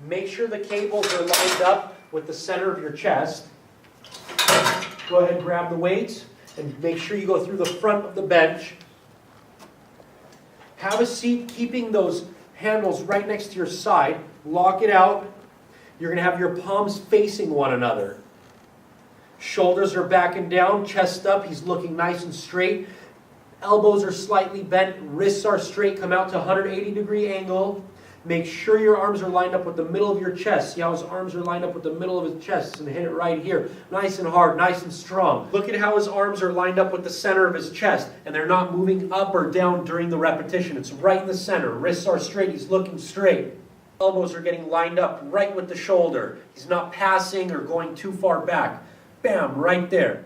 Make sure the cables are lined up with the center of your chest. Go ahead and grab the weights and make sure you go through the front of the bench. Have a seat keeping those handles right next to your side. Lock it out. You're going to have your palms facing one another. Shoulders are back and down, chest up. He's looking nice and straight. Elbows are slightly bent, wrists are straight. Come out to 180-degree angle. Make sure your arms are lined up with the middle of your chest. See how his arms are lined up with the middle of his chest, and hit it right here. Nice and hard, nice and strong. Look at how his arms are lined up with the center of his chest, and they're not moving up or down during the repetition. It's right in the center. Wrists are straight. He's looking straight. Elbows are getting lined up right with the shoulder. He's not passing or going too far back. Bam, right there.